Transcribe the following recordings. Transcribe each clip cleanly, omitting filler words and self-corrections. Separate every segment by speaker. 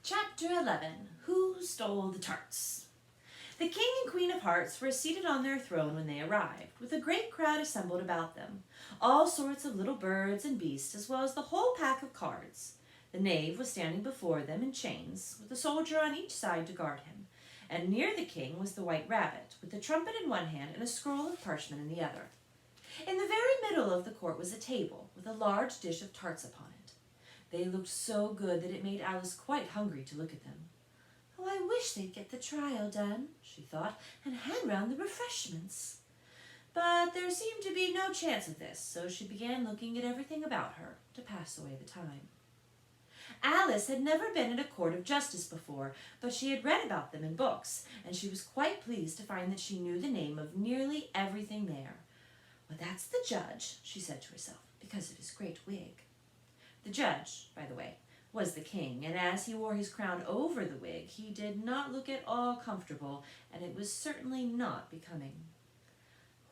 Speaker 1: Chapter 11. Who Stole the Tarts? The King and Queen of Hearts were seated on their throne when they arrived, with a great crowd assembled about them, all sorts of little birds and beasts, as well as the whole pack of cards. The knave was standing before them in chains, with a soldier on each side to guard him, and near the king was the white rabbit, with the trumpet in one hand and a scroll of parchment in the other. In the very middle of the court was a table, with a large dish of tarts upon it. They looked so good that it made Alice quite hungry to look at them. "Oh, I wish they'd get the trial done," she thought, "and hand round the refreshments." But there seemed to be no chance of this, so she began looking at everything about her to pass away the time. Alice had never been in a court of justice before, but she had read about them in books, and she was quite pleased to find that she knew the name of nearly everything there. "Well, that's the judge," she said to herself, because of his great wig. The judge, by the way, was the king, and as he wore his crown over the wig, he did not look at all comfortable, and it was certainly not becoming.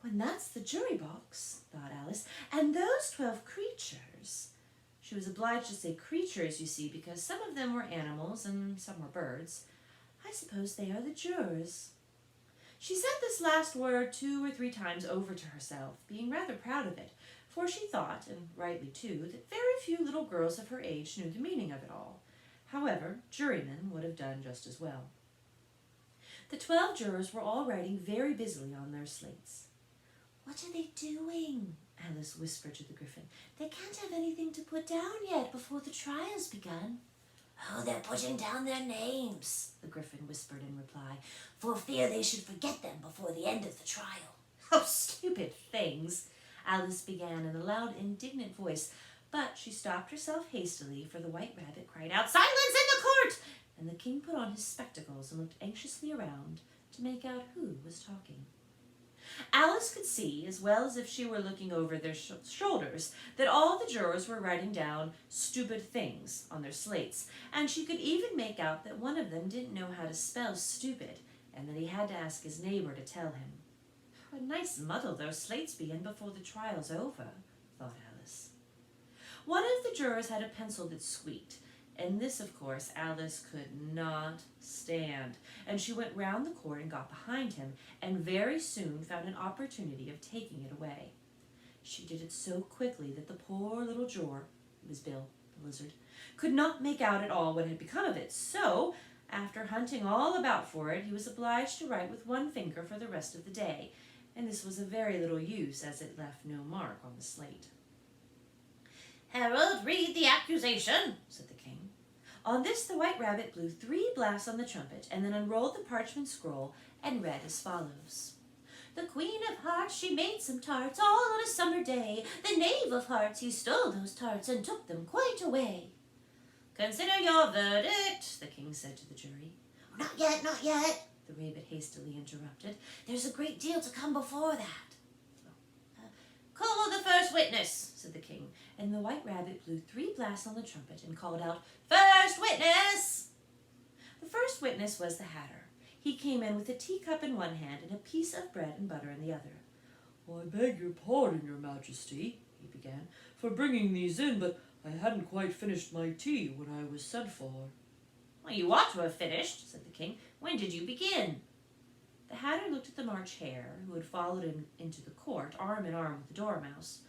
Speaker 1: "When that's the jury box," thought Alice, "and those 12 creatures..." She was obliged to say creatures, you see, because some of them were animals and some were birds. "I suppose they are the jurors." She said this last word 2 or 3 times over to herself, being rather proud of it, for she thought, and rightly too, that very few little girls of her age knew the meaning of it all. However, jurymen would have done just as well. The 12 jurors were all writing very busily on their slates. "What are they doing?" Alice whispered to the Griffin. "They can't have anything to put down yet before the trial's begun." "Oh, they're putting down their names," the Griffin whispered in reply, "for fear they should forget them before the end of the trial." "Oh, stupid things!" Alice began in a loud, indignant voice, but she stopped herself hastily, for the white rabbit cried out, "Silence in the court!" And the king put on his spectacles and looked anxiously around to make out who was talking. Alice could see, as well as if she were looking over their shoulders, that all the jurors were writing down "stupid things" on their slates, and she could even make out that one of them didn't know how to spell stupid, and that he had to ask his neighbor to tell him. "What a nice muddle those slates be in before the trial's over," thought Alice. One of the jurors had a pencil that squeaked, and this, of course, Alice could not stand, and she went round the court and got behind him, and very soon found an opportunity of taking it away. She did it so quickly that the poor little juror, it was Bill, the lizard, could not make out at all what had become of it, so, after hunting all about for it, he was obliged to write with one finger for the rest of the day, and this was of very little use, as it left no mark on the slate. "Herald, read the accusation," said the king. On this the white rabbit blew 3 blasts on the trumpet, and then unrolled the parchment scroll and read as follows. "The Queen of Hearts, she made some tarts all on a summer day. The Knave of Hearts, he stole those tarts and took them quite away." "Consider your verdict," the king said to the jury. "Not yet, not yet," the rabbit hastily interrupted. "There's a great deal to come before that." "Call the first witness," said the king, and the white rabbit blew 3 blasts on the trumpet and called out, "First witness!" The first witness was the Hatter. He came in with a teacup in one hand and a piece of bread and butter in the other. "I beg your pardon, your majesty," he began, "for bringing these in, but I hadn't quite finished my tea when I was sent for." "Well, you ought to have finished," said the king. "When did you begin?" The Hatter looked at the March Hare, who had followed him into the court, arm in arm with the Dormouse.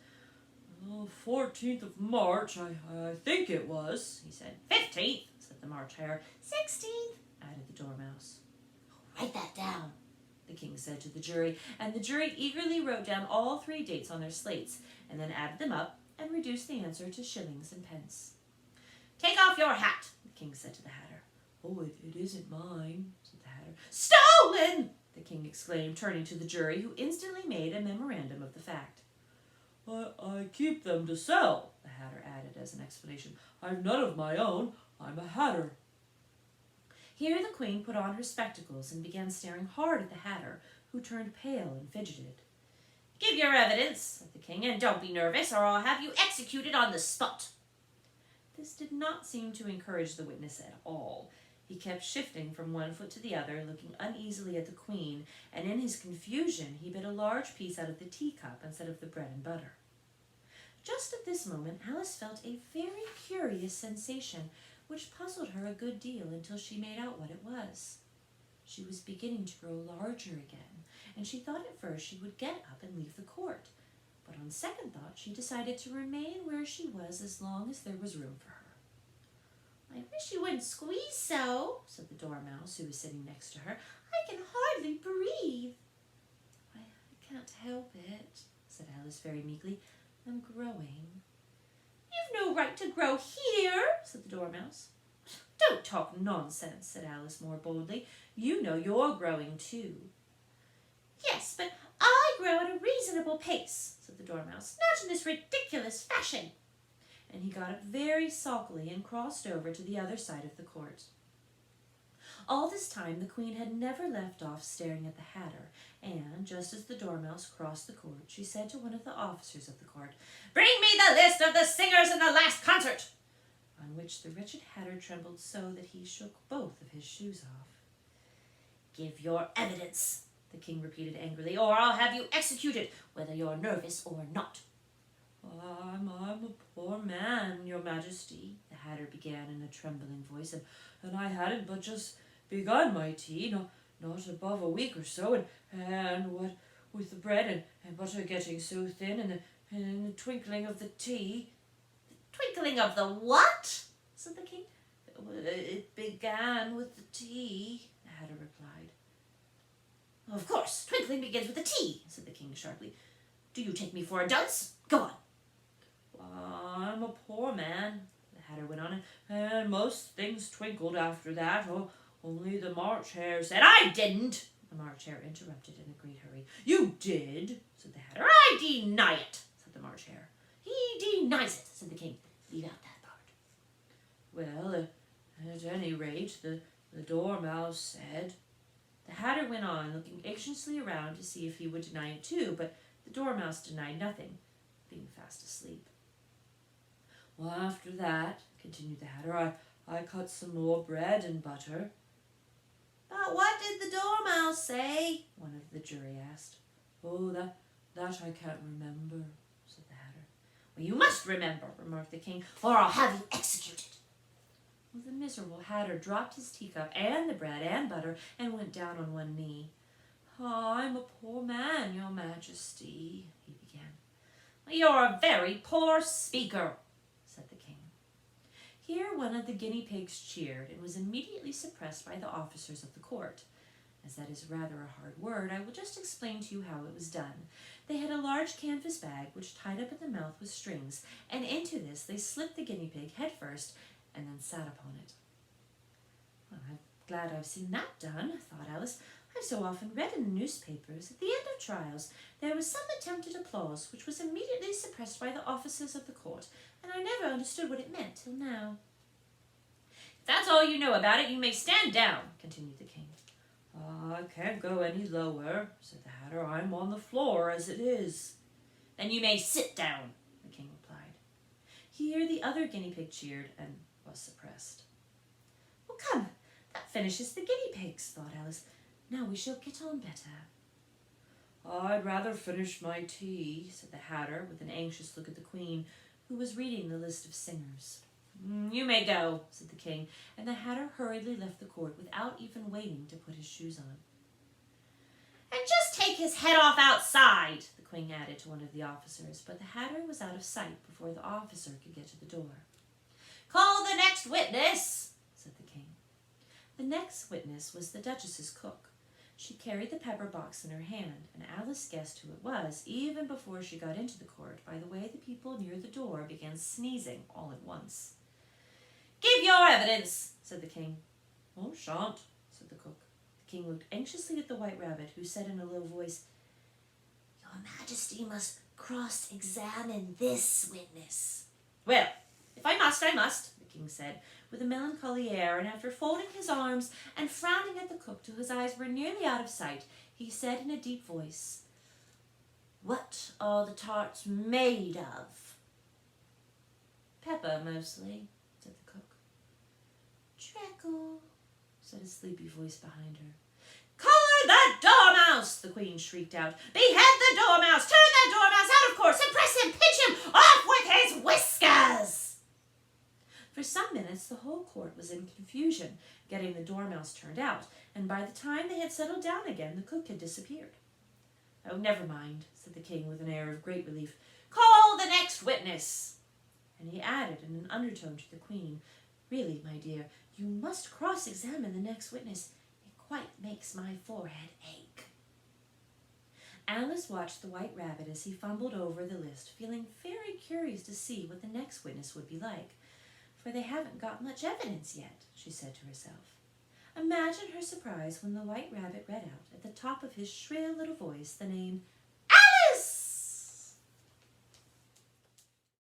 Speaker 1: 14th of March, I think it was," he said. 15th, said the March Hare. 16th, added the Dormouse. "Write that down," the king said to the jury, and the jury eagerly wrote down all 3 dates on their slates, and then added them up and reduced the answer to shillings and pence. "Take off your hat," the king said to the Hatter. "Oh, it isn't mine," said the Hatter. "Stolen!" the king exclaimed, turning to the jury, who instantly made a memorandum of the fact. I keep them to sell," the Hatter added as an explanation. "I've none of my own. I'm a Hatter." Here the queen put on her spectacles and began staring hard at the Hatter, who turned pale and fidgeted. "Give your evidence," said the king, "and don't be nervous, or I'll have you executed on the spot." This did not seem to encourage the witness at all. He kept shifting from one foot to the other, looking uneasily at the queen, and in his confusion he bit a large piece out of the teacup instead of the bread and butter. Just at this moment Alice felt a very curious sensation, which puzzled her a good deal until she made out what it was. She was beginning to grow larger again, and she thought at first she would get up and leave the court. But on second thought, she decided to remain where she was as long as there was room for her. "I wish you wouldn't squeeze so," said the Dormouse, who was sitting next to her. "I can hardly breathe." I can't help it," said Alice very meekly. "I'm growing." "You've no right to grow here," said the Dormouse. "Don't talk nonsense," said Alice more boldly. "You know you're growing too." "Yes, but I grow at a reasonable pace," said the Dormouse. "Not in this ridiculous fashion." And he got up very sulkily and crossed over to the other side of the court. All this time the Queen had never left off staring at the Hatter, and just as the Dormouse crossed the court, she said to one of the officers of the court, "Bring me the list of the singers in the last concert," on which the wretched Hatter trembled so that he shook both of his shoes off. "Give your evidence," the King repeated angrily, "or I'll have you executed, whether you're nervous or not." I'm a poor man, your Majesty," the Hatter began in a trembling voice, and I hadn't but just begun my tea, not above a week or so, and what with the bread and butter getting so thin, and the twinkling of the tea." "The twinkling of the what?" said the King. "It began with the tea," the Hatter replied. "Of course, twinkling begins with the tea," said the King sharply. "Do you take me for a dunce? Go on." "I'm a poor man," the Hatter went on, "and most things twinkled after that, only the March Hare said—" "I didn't," the March Hare interrupted in a great hurry. "You did," said the Hatter. "I deny it," said the March Hare. "He denies it," said the King. "Leave out that part." "Well, at any rate, the Dormouse said—" The Hatter went on, looking anxiously around to see if he would deny it too, but the Dormouse denied nothing, being fast asleep. "Well, after that," continued the Hatter, I cut some more bread and butter." "But what did the Dormouse say?" one of the jury asked. "Oh, that I can't remember," said the Hatter. "Well, you must remember," remarked the King, "or I'll have you executed." Well, the miserable Hatter dropped his teacup and the bread and butter and went down on one knee. "I'm a poor man, your Majesty," he began. "You're a very poor speaker," said the King. Here one of the guinea pigs cheered and was immediately suppressed by the officers of the court. As that is rather a hard word, I will just explain to you how it was done. They had a large canvas bag which tied up at the mouth with strings, and into this they slipped the guinea pig head first and then sat upon it. "Well, I'm glad I've seen that done," thought Alice. "I've so often read in the newspapers at the end of trials there was some attempt at applause which was immediately suppressed by the officers of the court, and I never understood what it meant till now." "If that's all you know about it, you may stand down," continued the King. "I can't go any lower," said the Hatter. "I'm on the floor as it is." "Then you may sit down," the King replied. Here the other guinea pig cheered and was suppressed. "Well, come, that finishes the guinea pigs," thought Alice. "Now we shall get on better." "I'd rather finish my tea," said the Hatter, with an anxious look at the Queen, who was reading the list of singers. "You may go," said the King, and the Hatter hurriedly left the court without even waiting to put his shoes on. "And just take his head off outside," the Queen added to one of the officers, but the Hatter was out of sight before the officer could get to the door. "Call the next witness," said the King. The next witness was the Duchess's cook. She carried the pepper box in her hand, and Alice guessed who it was even before she got into the court by the way the people near the door began sneezing all at once. "Give your evidence," said the King. "Oh, shan't," said the cook. The King looked anxiously at the White Rabbit, who said in a low voice, "Your Majesty must cross-examine this witness." "Well, if I must, I must," the King said, with a melancholy air, and after folding his arms and frowning at the cook till his eyes were nearly out of sight, he said in a deep voice, "What are the tarts made of?" "Pepper, mostly," said the cook. "Treacle," said a sleepy voice behind her. "Collar the Dormouse!" the Queen shrieked out. "Behead the Dormouse! Turn that Dormouse out of court! Suppress him! Pinch him! Off with his whiskers!" For some minutes the whole court was in confusion, getting the dormouse turned out, and by the time they had settled down again, the cook had disappeared. "Oh, never mind," said the king with an air of great relief. "Call the next witness." And he added in an undertone to the queen, "Really, my dear, you must cross-examine the next witness. It quite makes my forehead ache." Alice watched the White Rabbit as he fumbled over the list, feeling very curious to see what the next witness would be like. "For they haven't got much evidence yet," she said to herself. Imagine her surprise when the White Rabbit read out, at the top of his shrill little voice, the name